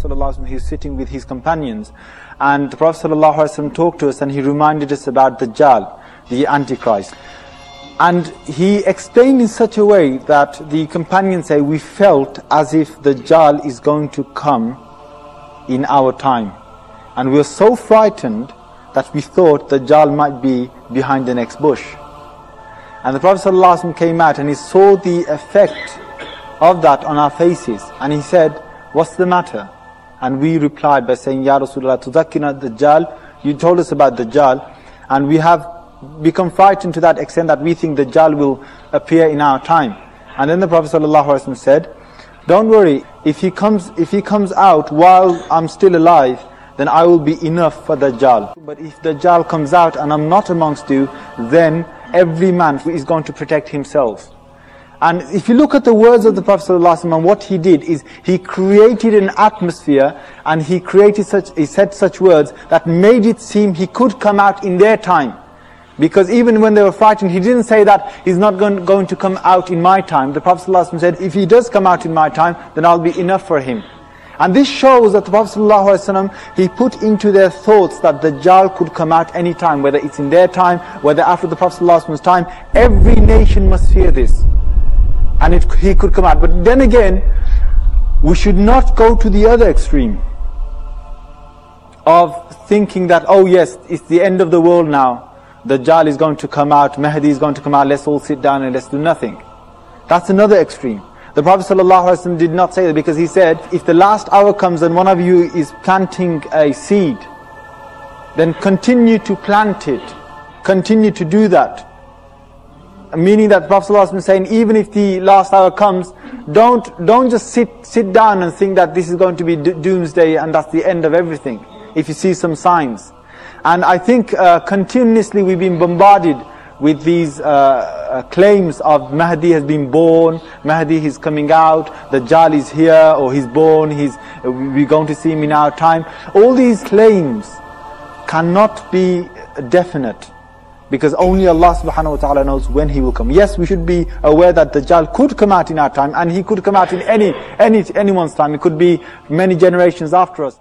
ﷺ, he was sitting with his companions, and the Prophet ﷺ talked to us and he reminded us about Dajjal, the Antichrist. And he explained in such a way that the companions say, we felt as if Dajjal is going to come in our time. And we were so frightened that we thought Dajjal might be behind the next bush. And the Prophet ﷺ came out and he saw the effect of that on our faces. And he said, what's the matter? And we replied by saying, Ya Rasulullah, tuzakkina Dajjal, you told us about Dajjal, and we have become frightened to that extent that we think Dajjal will appear in our time. And then the Prophet ﷺ said, don't worry, if he comes out while I'm still alive, then I will be enough for Dajjal. But if Dajjal comes out and I'm not amongst you, then every man is going to protect himself. And if you look at the words of the Prophet ﷺ, and what he did is he created an atmosphere, and he said such words that made it seem he could come out in their time. Because even when they were frightened, he didn't say that he's not going to come out in my time. The Prophet ﷺ said, if he does come out in my time, then I'll be enough for him. And this shows that the Prophet ﷺ, he put into their thoughts that Dajjal could come out any time, whether it's in their time, whether after the Prophet ﷺ's time. Every nation must fear this. And he could come out. But then again, we should not go to the other extreme of thinking that, oh yes, it's the end of the world now. Dajjal is going to come out, Mahdi is going to come out, let's all sit down and let's do nothing. That's another extreme. The Prophet ﷺ did not say that, because he said, if the last hour comes and one of you is planting a seed, then continue to plant it, continue to do that. Meaning that the Prophet ﷺ is saying, even if the last hour comes, don't just sit down and think that this is going to be doomsday and that's the end of everything, if you see some signs. And I think continuously we've been bombarded with these claims of Mahdi has been born, Mahdi is coming out, Dajjal is here, or he's born, we're going to see him in our time. All these claims cannot be definite, because only Allah subhanahu wa ta'ala knows when he will come. Yes, we should be aware that Dajjal could come out in our time, and he could come out in anyone's time. It could be many generations after us.